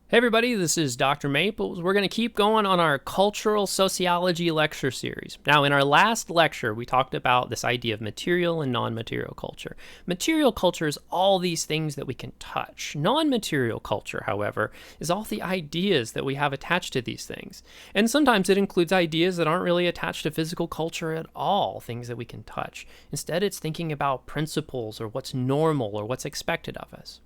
Hey everybody, this is Dr. Maples. We're going to keep going on our cultural sociology lecture series. Now, in our last lecture, we talked about this idea of material and non-material culture. Material culture is all these things that we can touch. Non-material culture, however, is all the ideas that we have attached to these things. And sometimes it includes ideas that aren't really attached to physical culture at all, things that we can touch. Instead, it's thinking about principles or what's normal or what's expected of us.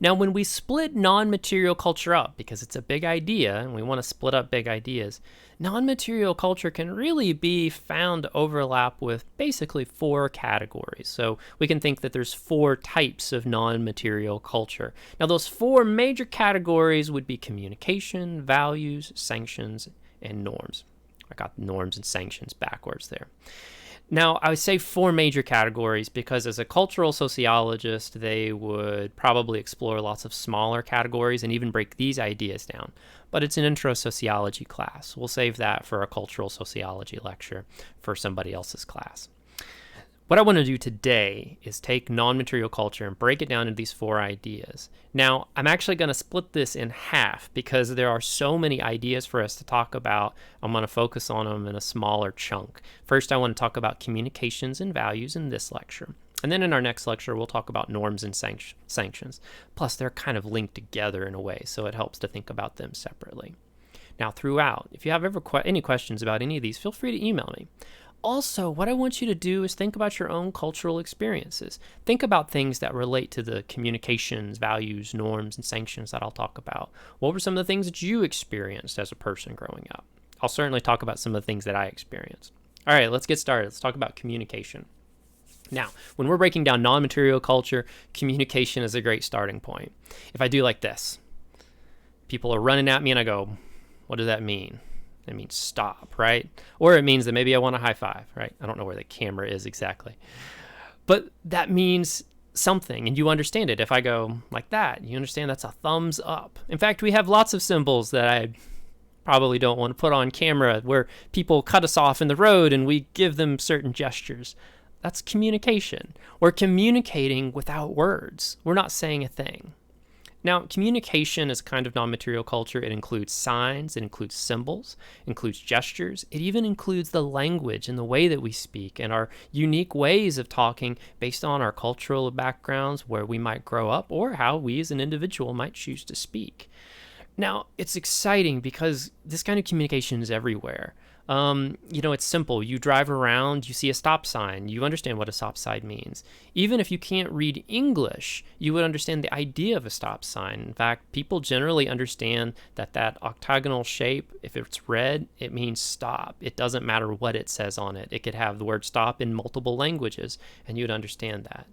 Now, when we split non-material culture up, because it's a big idea and we want to split up big ideas, non-material culture can really be found to overlap with basically four categories. So we can think that there's four types of non-material culture. Now, those four major categories would be communication, values, sanctions, and norms. I got norms and sanctions backwards there. Now, I would say four major categories because as a cultural sociologist, they would probably explore lots of smaller categories and even break these ideas down. But it's an intro sociology class. We'll save that for a cultural sociology lecture for somebody else's class. What I want to do today is take non-material culture and break it down into these four ideas. Now, I'm actually going to split this in half because there are so many ideas for us to talk about. I'm going to focus on them in a smaller chunk. First, I want to talk about communications and values in this lecture. And then in our next lecture, we'll talk about norms and sanctions. Plus, they're kind of linked together in a way, so it helps to think about them separately. Now, throughout, if you have ever any questions about any of these, feel free to email me. Also, what I want you to do is think about your own cultural experiences. Think about things that relate to the communications, values, norms, and sanctions that I'll talk about. What were some of the things that you experienced as a person growing up? I'll certainly talk about some of the things that I experienced. All right, let's get started. Let's talk about communication. Now, when we're breaking down non-material culture, communication is a great starting point. If I do like this, people are running at me and I go, what does that mean? It means stop, right? Or it means that maybe I want a high five, right? I don't know where the camera is exactly. But that means something, and you understand it. If I go like that, you understand that's a thumbs up. In fact, we have lots of symbols that I probably don't want to put on camera where people cut us off in the road and we give them certain gestures. That's communication. We're communicating without words. We're not saying a thing. Now, communication is a kind of non-material culture. It includes signs, it includes symbols, it includes gestures, it even includes the language and the way that we speak and our unique ways of talking based on our cultural backgrounds, where we might grow up, or how we as an individual might choose to speak. Now, it's exciting because this kind of communication is everywhere. It's simple. You drive around, you see a stop sign, you understand what a stop sign means. Even if you can't read English, you would understand the idea of a stop sign. In fact, people generally understand that octagonal shape, if it's red, it means stop. It doesn't matter what it says on it. It could have the word stop in multiple languages, and you'd understand that.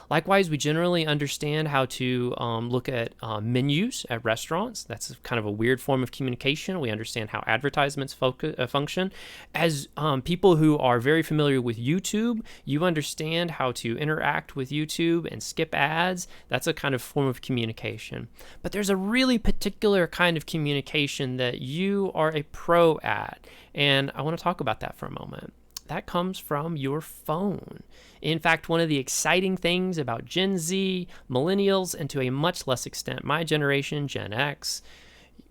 Likewise, we generally understand how to look at menus at restaurants. That's kind of a weird form of communication. We understand how advertisements function. As people who are very familiar with YouTube, you understand how to interact with YouTube and skip ads. That's a kind of form of communication. But there's a really particular kind of communication that you are a pro at, and I want to talk about that for a moment. That comes from your phone. In fact, one of the exciting things about Gen Z, millennials, and to a much less extent, my generation, Gen X,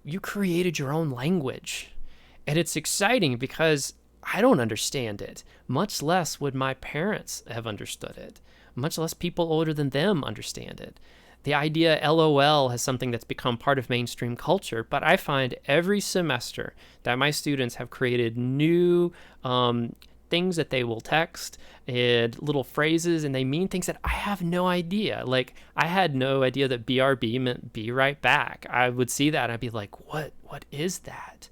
you created your own language. And it's exciting because I don't understand it, much less would my parents have understood it, much less people older than them understand it. The idea LOL has something that's become part of mainstream culture, but I find every semester that my students have created new things that they will text and little phrases, and they mean things that I have no idea. Like, I had no idea that BRB meant be right back. I would see that and I'd be like, what is that?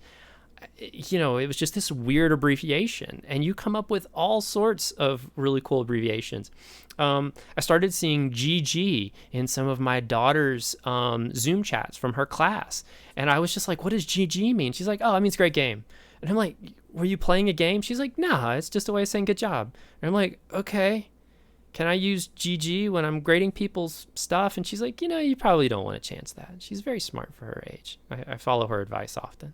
It was just this weird abbreviation, and you come up with all sorts of really cool abbreviations. I started seeing GG in some of my daughter's Zoom chats from her class, and I was just like, what does GG mean? She's like, oh, it means great game. And I'm like, were you playing a game? She's like, nah, it's just a way of saying good job. And I'm like, okay, can I use GG when I'm grading people's stuff? And she's like, you probably don't want to chance that. She's very smart for her age. I follow her advice often.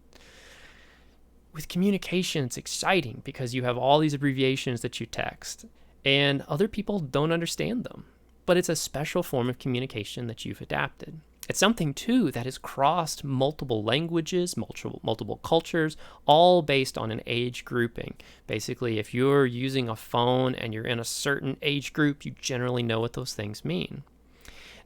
With communication, it's exciting because you have all these abbreviations that you text, and other people don't understand them. But it's a special form of communication that you've adapted. It's something, too, that has crossed multiple languages, multiple cultures, all based on an age grouping. Basically, if you're using a phone and you're in a certain age group, you generally know what those things mean.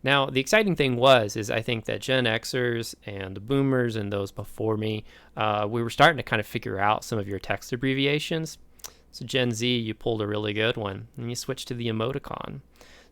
Now, the exciting thing is I think that Gen Xers and the boomers and those before me, we were starting to kind of figure out some of your text abbreviations. So Gen Z, you pulled a really good one, and you switched to the emoticon.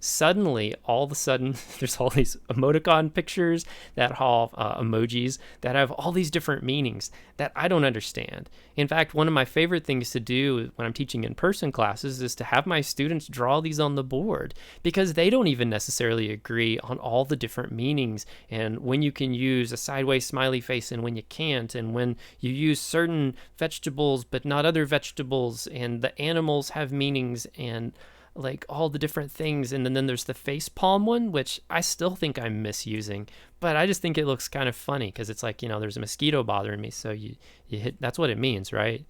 Suddenly, all of a sudden, there's all these emoticon pictures that have emojis that have all these different meanings that I don't understand. In fact, one of my favorite things to do when I'm teaching in-person classes is to have my students draw these on the board, because they don't even necessarily agree on all the different meanings and when you can use a sideways smiley face and when you can't, and when you use certain vegetables but not other vegetables, and the animals have meanings, and like all the different things. And then there's the face palm one, which I still think I'm misusing, but I just think it looks kind of funny because it's like, there's a mosquito bothering me, so you hit, that's what it means, right?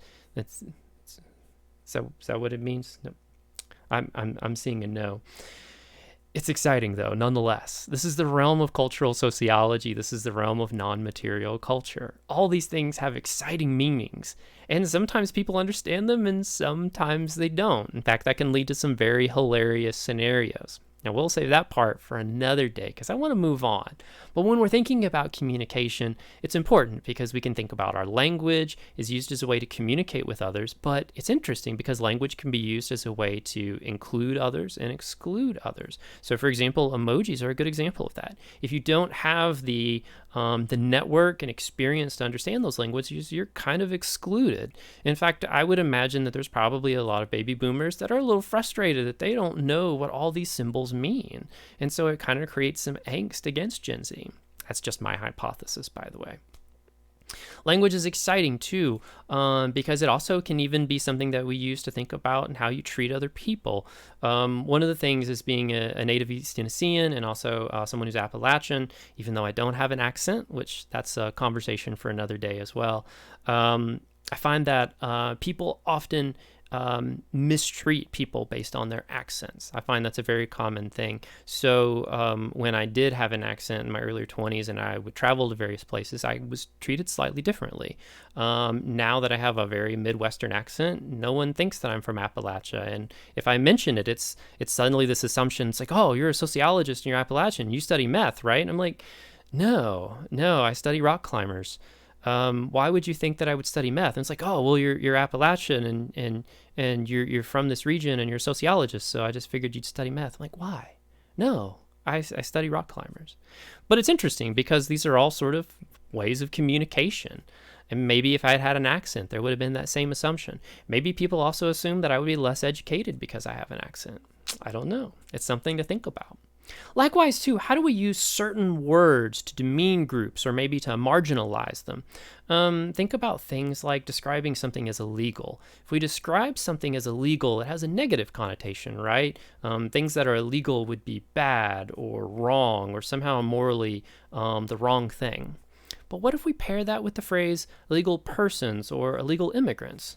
So is that what it means? No, I'm seeing a no. It's exciting, though, nonetheless. This is the realm of cultural sociology. This is the realm of non-material culture. All these things have exciting meanings, and sometimes people understand them and sometimes they don't. In fact, that can lead to some very hilarious scenarios. Now, we'll save that part for another day because I want to move on. But when we're thinking about communication, it's important because we can think about our language is used as a way to communicate with others, but it's interesting because language can be used as a way to include others and exclude others. So, for example, emojis are a good example of that. If you don't have the network and experience to understand those languages, you're kind of excluded. In fact, I would imagine that there's probably a lot of baby boomers that are a little frustrated that they don't know what all these symbols mean. And so it kind of creates some angst against Gen Z. That's just my hypothesis, by the way. Language is exciting too, because it also can even be something that we use to think about and how you treat other people. One of the things is being a native East Tennessean and also someone who's Appalachian, even though I don't have an accent, which that's a conversation for another day as well. I find that people often mistreat people based on their accents. I find that's a very common thing. So when I did have an accent in my earlier 20s and I would travel to various places, I was treated slightly differently. Now that I have a very Midwestern accent, no one thinks that I'm from Appalachia. And if I mention it, it's suddenly this assumption. It's like, oh, you're a sociologist and you're Appalachian. You study meth, right? And I'm like, no, I study rock climbers. Why would you think that I would study meth? And it's like, oh, well, you're Appalachian and you're from this region and you're a sociologist, so I just figured you'd study meth. I'm like, why? No, I study rock climbers. But it's interesting because these are all sort of ways of communication. And maybe if I had had an accent, there would have been that same assumption. Maybe people also assume that I would be less educated because I have an accent. I don't know. It's something to think about. Likewise, too, how do we use certain words to demean groups or maybe to marginalize them? Think about things like describing something as illegal. If we describe something as illegal, it has a negative connotation, right? Things that are illegal would be bad or wrong or somehow morally the wrong thing. But what if we pair that with the phrase illegal persons or illegal immigrants?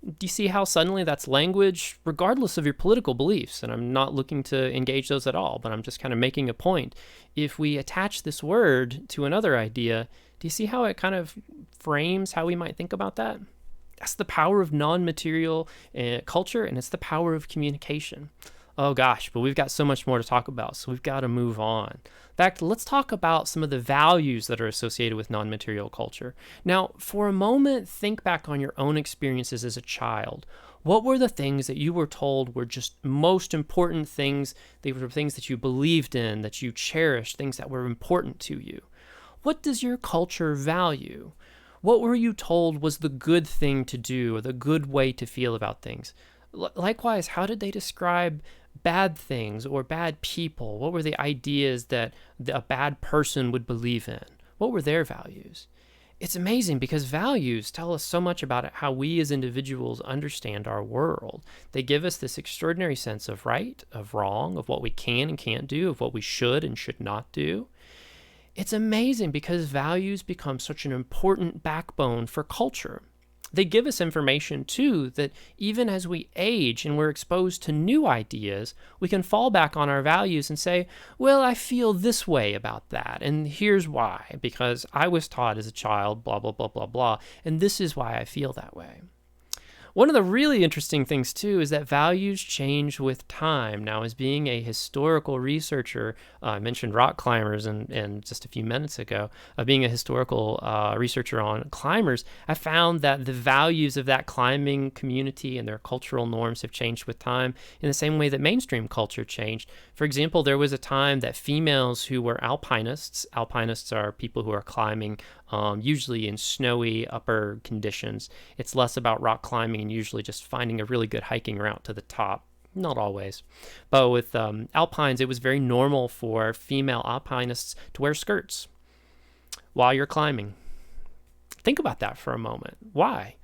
Do you see how suddenly that's language, regardless of your political beliefs? And I'm not looking to engage those at all, but I'm just kind of making a point. If we attach this word to another idea, do you see how it kind of frames how we might think about that? That's the power of non-material culture, and it's the power of communication. Oh gosh, but we've got so much more to talk about, so we've got to move on. In fact, let's talk about some of the values that are associated with non-material culture. Now, for a moment, think back on your own experiences as a child. What were the things that you were told were just most important things? They were things that you believed in, that you cherished, things that were important to you. What does your culture value? What were you told was the good thing to do or the good way to feel about things? Likewise, how did they describe bad things or bad people? What were the ideas that a bad person would believe in? What were their values? It's amazing because values tell us so much about how we as individuals understand our world. They give us this extraordinary sense of right, of wrong, of what we can and can't do, of what we should and should not do. It's amazing because values become such an important backbone for culture. They give us information too that even as we age and we're exposed to new ideas, we can fall back on our values and say, well, I feel this way about that, and here's why, because I was taught as a child, blah, blah, blah, blah, blah, and this is why I feel that way. One of the really interesting things, too, is that values change with time. Now, as being a historical researcher, I mentioned rock climbers and just a few minutes ago, being a historical researcher on climbers, I found that the values of that climbing community and their cultural norms have changed with time in the same way that mainstream culture changed. For example, there was a time that females who were alpinists are people who are climbing usually in snowy upper conditions. It's less about rock climbing and usually just finding a really good hiking route to the top. Not always. But with alpines, it was very normal for female alpinists to wear skirts while you're climbing. Think about that for a moment. Why?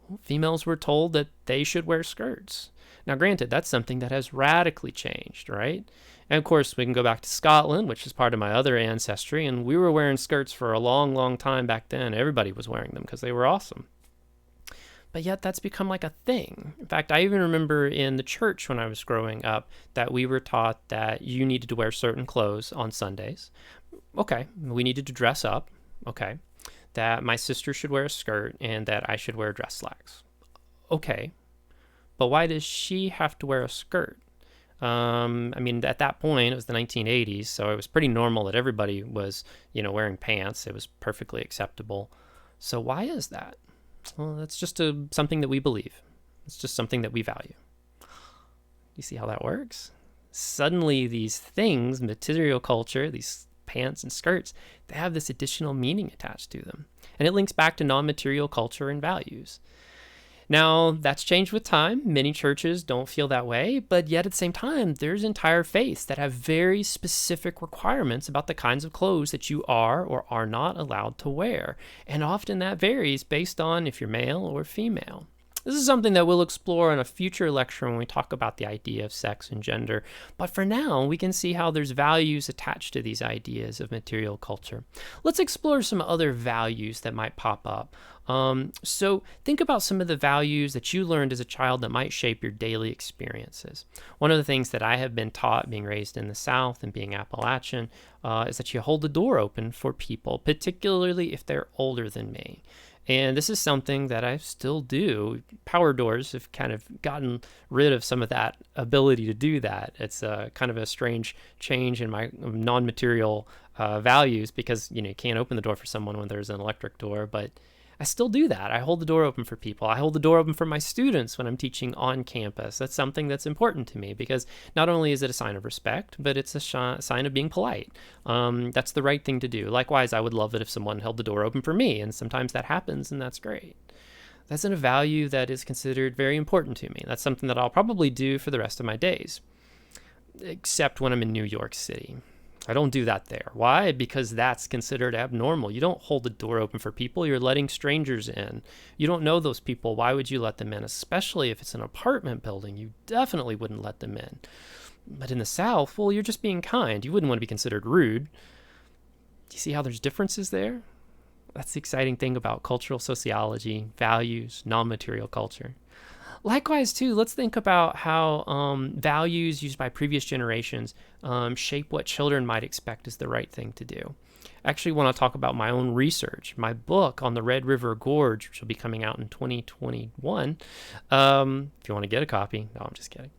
Well, females were told that they should wear skirts. Now, granted, that's something that has radically changed, right? And of course, we can go back to Scotland, which is part of my other ancestry, and we were wearing skirts for a long, long time back then. Everybody was wearing them because they were awesome. But yet that's become like a thing. In fact, I even remember in the church when I was growing up that we were taught that you needed to wear certain clothes on Sundays. Okay, we needed to dress up. Okay, that my sister should wear a skirt and that I should wear dress slacks. Okay, but why does she have to wear a skirt? I mean, at that point, it was the 1980s, so it was pretty normal that everybody was, wearing pants. It was perfectly acceptable. So why is that? Well, that's just something that we believe. It's just something that we value. You see how that works? Suddenly, these things, material culture, these pants and skirts, they have this additional meaning attached to them. And it links back to non-material culture and values. Now, that's changed with time. Many churches don't feel that way, but yet at the same time, there's entire faiths that have very specific requirements about the kinds of clothes that you are or are not allowed to wear. And often that varies based on if you're male or female. This is something that we'll explore in a future lecture when we talk about the idea of sex and gender. But for now, we can see how there's values attached to these ideas of material culture. Let's explore some other values that might pop up. So think about some of the values that you learned as a child that might shape your daily experiences. One of the things that I have been taught being raised in the South and being Appalachian is that you hold the door open for people, particularly if they're older than me. And this is something that I still do. Power doors have kind of gotten rid of some of that ability to do that. It's kind of a strange change in my non-material values because, you can't open the door for someone when there's an electric door, but I still do that. I hold the door open for people. I hold the door open for my students when I'm teaching on campus. That's something that's important to me because not only is it a sign of respect, but it's a sign of being polite. That's the right thing to do. Likewise, I would love it if someone held the door open for me, and sometimes that happens, and that's great. That's a value that is considered very important to me. That's something that I'll probably do for the rest of my days, except when I'm in New York City. I don't do that there. Why? Because that's considered abnormal. You don't hold the door open for people. You're letting strangers in. You don't know those people. Why would you let them in? Especially if it's an apartment building, you definitely wouldn't let them in. But in the South, well, you're just being kind. You wouldn't want to be considered rude. Do you see how there's differences there? That's the exciting thing about cultural sociology, values, non-material culture. Likewise, too, let's think about how values used by previous generations shape what children might expect is the right thing to do. I actually want to talk about my own research. My book on the Red River Gorge, which will be coming out in 2021. If you want to get a copy. No, I'm just kidding.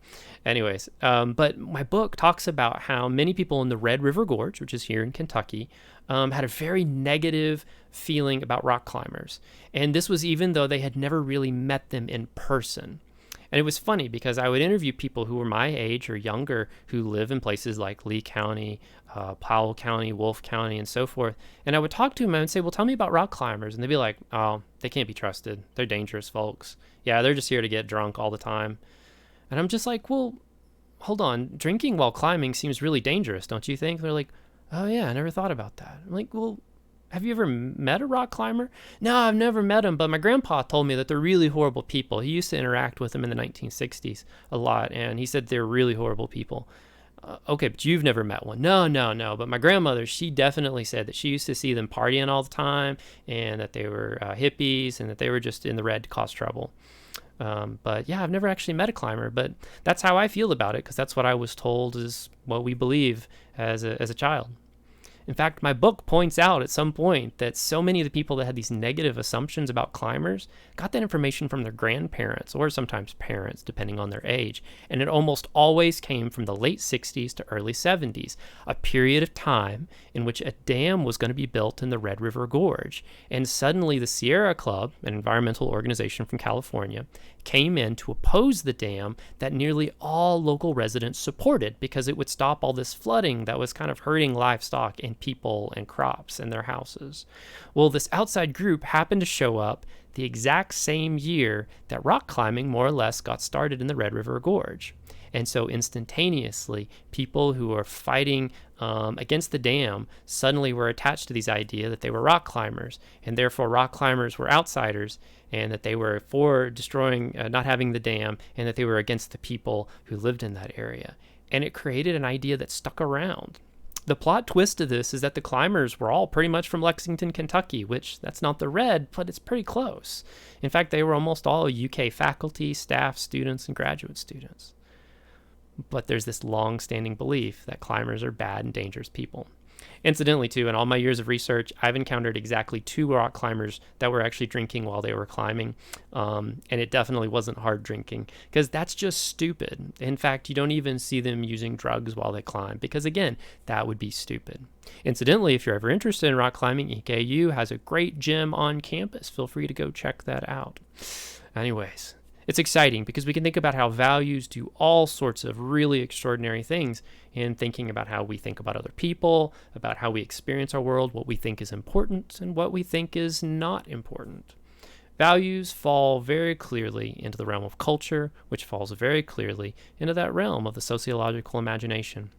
Anyways, but my book talks about how many people in the Red River Gorge, which is here in Kentucky, had a very negative feeling about rock climbers. And this was even though they had never really met them in person. And it was funny because I would interview people who were my age or younger who live in places like Lee County, Powell County, Wolfe County, and so forth. And I would talk to them and I would say, well, tell me about rock climbers. And they'd be like, oh, they can't be trusted. They're dangerous folks. Yeah, they're just here to get drunk all the time. And I'm just like, well, hold on. Drinking while climbing seems really dangerous, don't you think? They're like, oh, yeah, I never thought about that. I'm like, well, have you ever met a rock climber? No, I've never met them, but my grandpa told me that they're really horrible people. He used to interact with them in the 1960s a lot, and he said they're really horrible people. Okay, but you've never met one. No, no, no. But my grandmother, she definitely said that she used to see them partying all the time and that they were hippies and that they were just in the red to cause trouble. But yeah, I've never actually met a climber, but that's how I feel about it because that's what I was told is what we believe as a child. In fact, my book points out at some point that so many of the people that had these negative assumptions about climbers got that information from their grandparents or sometimes parents, depending on their age. And it almost always came from the late 60s to early 70s, a period of time in which a dam was going to be built in the Red River Gorge. And suddenly the Sierra Club, an environmental organization from California, came in to oppose the dam that nearly all local residents supported because it would stop all this flooding that was kind of hurting livestock and people and crops and their houses. Well, this outside group happened to show up the exact same year that rock climbing more or less got started in the Red River Gorge. And so instantaneously, people who were fighting against the dam suddenly were attached to these idea that they were rock climbers, and therefore rock climbers were outsiders, and that they were for destroying, not having the dam, and that they were against the people who lived in that area. And it created an idea that stuck around. The plot twist of this is that the climbers were all pretty much from Lexington, Kentucky, which that's not the red, but it's pretty close. In fact, they were almost all UK faculty, staff, students, and graduate students. But there's this long-standing belief that climbers are bad and dangerous people. Incidentally, too, in all my years of research, I've encountered exactly 2 rock climbers that were actually drinking while they were climbing, and it definitely wasn't hard drinking, because that's just stupid. In fact, you don't even see them using drugs while they climb, because again, that would be stupid. Incidentally, if you're ever interested in rock climbing, EKU has a great gym on campus. Feel free to go check that out. Anyways, it's exciting because we can think about how values do all sorts of really extraordinary things in thinking about how we think about other people, about how we experience our world, what we think is important, and what we think is not important. Values fall very clearly into the realm of culture, which falls very clearly into that realm of the sociological imagination.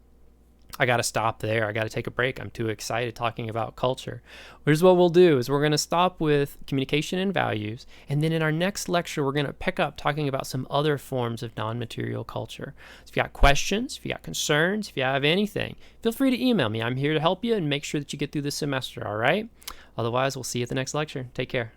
I got to stop there. I got to take a break. I'm too excited talking about culture. Here's what we'll do is we're going to stop with communication and values. And then in our next lecture, we're going to pick up talking about some other forms of non-material culture. So if you got questions, if you got concerns, if you have anything, feel free to email me. I'm here to help you and make sure that you get through this semester. All right. Otherwise, we'll see you at the next lecture. Take care.